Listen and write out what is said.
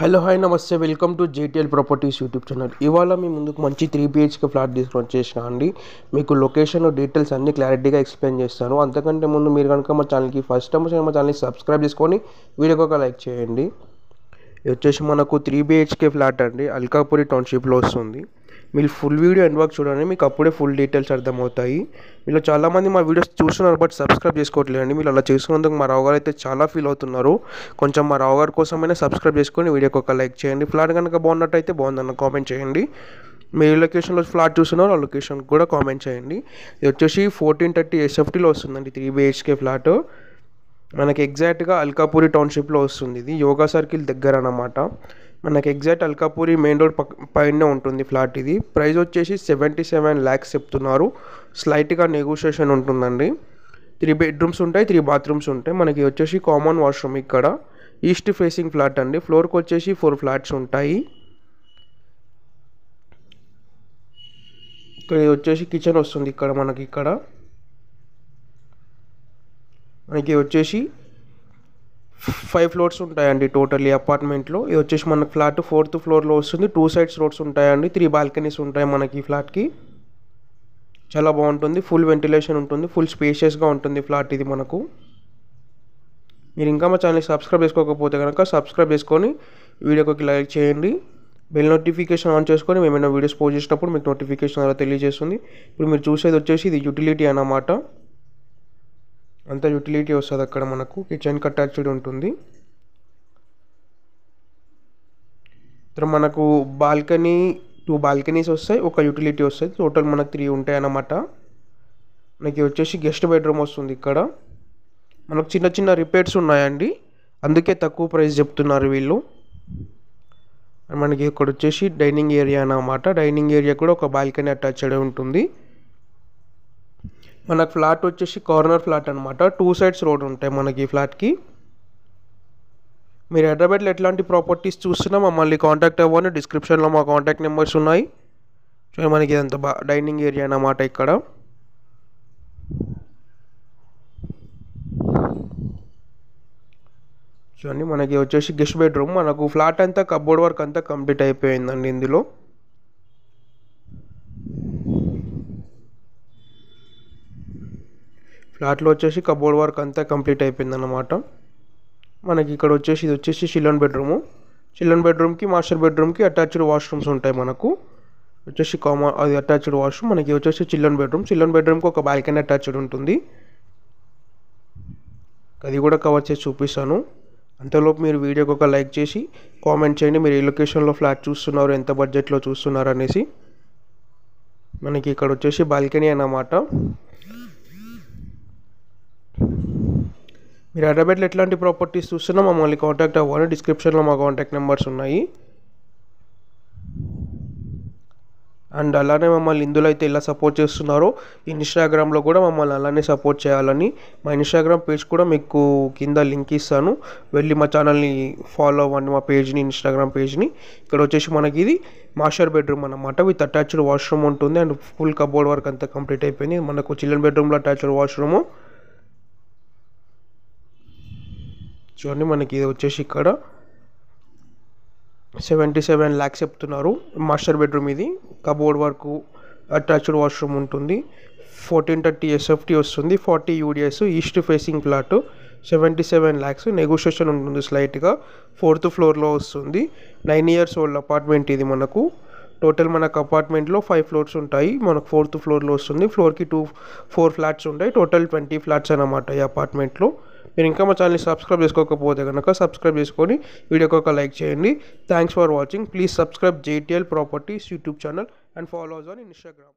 Hello hi నమస్తే welcome to JTL properties YouTube channel. ఇవాళ మీ ముందుకు మంచి 3 BHK ఫ్లాట్ తీసుకొని వచ్చేసిన అండి. మీకు లొకేషన్ డీటెయిల్స్ అన్ని క్లారిటీగా ఎక్స్ప్లెయిన్ చేస్తాను. అంతకంటే ముందు మీరు కనుక మా ఛానల్కి ఫస్ట్ టైం మా ఛానల్ని సబ్స్క్రైబ్ చేసుకొని వీడియోకి ఒక లైక్ చేయండి. ఇది వచ్చేసి మనకు 3 BHK ఫ్లాట్ అండి, అల్కాపురి టౌన్షిప్లో వస్తుంది. మీరు ఫుల్ వీడియో ఎండ్ వరకు చూడండి, మీకు అప్పుడే ఫుల్ డీటెయిల్స్ అర్థమవుతాయి. మీరు చాలామంది మా వీడియోస్ చూస్తున్నారు బట్ సబ్స్క్రైబ్ చేసుకోవట్లేదండి. మీరు అలా చేసినందుకు మా రావు గారు అయితే చాలా ఫీల్ అవుతున్నారు. కొంచెం మా రావు గారి కోసమైనా సబ్స్క్రైబ్ చేసుకొని వీడియోకి ఒక లైక్ చేయండి. ఫ్లాట్ కనుక బాగున్నట్టయితే బాగుందన్న కామెంట్ చేయండి. మీరు లొకేషన్లో ఫ్లాట్ చూస్తున్నారు, ఆ లొకేషన్ కూడా కామెంట్ చేయండి. ఇది వచ్చేసి 1430 SFTలో వస్తుందండి 3 BHK ఫ్లాట్. మనకి ఎగ్జాక్ట్గా అల్కాపురి టౌన్షిప్లో వస్తుంది. ఇది యోగా సర్కిల్ దగ్గర అన్నమాట. మనకి ఎగ్జాక్ట్ అల్కాపురి మెయిన్ రోడ్ పైనే ఉంటుంది ఫ్లాట్. ఇది ప్రైస్ వచ్చేసి 77 lakhs చెప్తున్నారు. స్లైట్గా నెగోషియేషన్ ఉంటుందండి. 3 bedrooms ఉంటాయి, 3 bathrooms ఉంటాయి. మనకి వచ్చేసి కామన్ వాష్రూమ్ ఇక్కడ. ఈస్ట్ ఫేసింగ్ ఫ్లాట్ అండి. ఫ్లోర్కి వచ్చేసి 4 flats ఉంటాయి. ఇక్కడ వచ్చేసి కిచెన్ వస్తుంది. మనకి వచ్చేసి 5 floors ఉంటాయండి టోటల్ ఈ అపార్ట్మెంట్లో. ఇది వచ్చేసి మనకు ఫ్లాట్ 4th floorలో వస్తుంది. 2 sides రోడ్స్ ఉంటాయండి. 3 balconies ఉంటాయి మనకి ఈ ఫ్లాట్కి. చాలా బాగుంటుంది, ఫుల్ వెంటిలేషన్ ఉంటుంది, ఫుల్ స్పేషియస్గా ఉంటుంది ఫ్లాట్ ఇది మనకు. మీరు ఇంకా మా ఛానల్ని సబ్స్క్రైబ్ చేసుకోకపోతే కనుక సబ్స్క్రైబ్ చేసుకొని వీడియోకి లైక్ చేయండి. బెల్ నోటిఫికేషన్ ఆన్ చేసుకొని మేమైనా వీడియోస్ పోస్ట్ చేసినప్పుడు మీకు నోటిఫికేషన్ అలా తెలియజేస్తుంది. ఇప్పుడు మీరు చూసేది వచ్చేసి ఇది యూటిలిటీ అన్నమాట. అంతా యూటిలిటీ వస్తుంది అక్కడ మనకు. కిచెన్కి అటాచ్డ్ ఉంటుంది. ఇక్కడ మనకు బాల్కనీ 2 balconies వస్తాయి, ఒక యూటిలిటీ వస్తుంది. టోటల్ మనకు 3 ఉంటాయి అన్నమాట. మనకి వచ్చేసి గెస్ట్ బెడ్రూమ్ వస్తుంది ఇక్కడ. మనకు చిన్న చిన్న రిపేర్స్ ఉన్నాయండి, అందుకే తక్కువ ప్రైస్ చెప్తున్నారు వీళ్ళు. మనకి ఇక్కడ వచ్చేసి డైనింగ్ ఏరియా అన్నమాట. డైనింగ్ ఏరియా కూడా ఒక బాల్కనీ అటాచ్డ్ ఉంటుంది. మనకు ఫ్లాట్ వచ్చేసి కార్నర్ ఫ్లాట్ అనమాట. 2 sides రోడ్ ఉంటాయి మనకి ఈ ఫ్లాట్కి. మీరు హైదరాబాద్లో ఎట్లాంటి ప్రాపర్టీస్ చూస్తున్నా మమ్మల్ని కాంటాక్ట్ అవ్వండి. డిస్క్రిప్షన్లో మా కాంటాక్ట్ నెంబర్స్ ఉన్నాయి. సో మనకి ఇదంతా డైనింగ్ ఏరియా అన్నమాట ఇక్కడ. చూడండి మనకి వచ్చేసి గెస్ట్ బెడ్రూమ్. మనకు ఫ్లాట్ అంతా కబోర్డ్ వర్క్ అంతా కంప్లీట్ అయిపోయిందండి ఇందులో. ఫ్లాట్లో వచ్చేసి కబోర్డ్ వర్క్ అంతా కంప్లీట్ అయిపోయింది అన్నమాట. మనకి ఇక్కడ వచ్చేసి ఇది వచ్చేసి చిల్డ్రన్ బెడ్రూము. చిల్డ్రన్ బెడ్రూమ్కి మాస్టర్ బెడ్రూమ్కి అటాచ్డ్ వాష్రూమ్స్ ఉంటాయి మనకు. వచ్చేసి అది అటాచ్డ్ వాష్రూమ్. మనకి వచ్చేసి చిల్డ్రన్ బెడ్రూమ్. చిల్డ్రన్ బెడ్రూమ్కి ఒక బాల్కనీ అటాచ్డ్ ఉంటుంది. అది కూడా కవర్ చేసి చూపిస్తాను. అంతలోపు మీరు వీడియోకి ఒక లైక్ చేసి కామెంట్ చేయండి మీరు ఏ లొకేషన్లో ఫ్లాట్ చూస్తున్నారు, ఎంత బడ్జెట్లో చూస్తున్నారు అనేసి. మనకి ఇక్కడ వచ్చేసి బాల్కనీ అన్నమాట. మీరు హైదరాబాద్లో ఎట్లాంటి ప్రాపర్టీస్ చూస్తున్నా మమ్మల్ని కాంటాక్ట్ అవ్వాలి. డిస్క్రిప్షన్లో మా కాంటాక్ట్ నెంబర్స్ ఉన్నాయి. అండ్ అలానే మమ్మల్ని ఇందులో అయితే ఇలా సపోర్ట్ చేస్తున్నారో ఇన్స్టాగ్రామ్లో కూడా మమ్మల్ని అలానే సపోర్ట్ చేయాలని మా ఇన్స్టాగ్రామ్ పేజ్ కూడా మీకు కింద లింక్ ఇస్తాను. వెళ్ళి మా ఛానల్ని ఫాలో అవ్వండి, మా పేజ్ని, ఇన్స్టాగ్రామ్ పేజ్ని. ఇక్కడ వచ్చేసి మనకి ఇది మాస్టర్ బెడ్రూమ్ అన్నమాట. విత్ అటాచ్డ్ వాష్రూమ్ ఉంటుంది అండ్ ఫుల్ కబోర్డ్ వర్క్ అంతా కంప్లీట్ అయిపోయింది. మనకు చిల్డ్రన్ బెడ్రూమ్లో అటాచ్డ్ వాష్రూము. చూడండి మనకి ఇది వచ్చేసి ఇక్కడ 77 lakhs చెప్తున్నారు. మాస్టర్ బెడ్రూమ్ ఇది. కబోర్డ్ వర్క్, అటాచ్డ్ వాష్రూమ్ ఉంటుంది. 1430 SFT వస్తుంది. 40 UDS. East facing flat. 77 lakhs. Negotiation ఉంటుంది స్లైట్గా. 4th floorలో వస్తుంది. 9 years old అపార్ట్మెంట్ ఇది మనకు. టోటల్ మనకు అపార్ట్మెంట్లో 5 floors ఉంటాయి. మనకు 4th floorలో వస్తుంది. ఫ్లోర్కి 4 flats ఉంటాయి. టోటల్ 20 flats అన్నమాట ఈ అపార్ట్మెంట్లో. మీరు ఇంకా మా ఛానల్ని సబ్స్క్రైబ్ చేసుకోకపోతే కనుక సబ్స్క్రైబ్ చేసుకొని వీడియోకి ఒక లైక్ చేయండి. Thanks for watching. Please subscribe JTL properties YouTube channel and follow us on Instagram.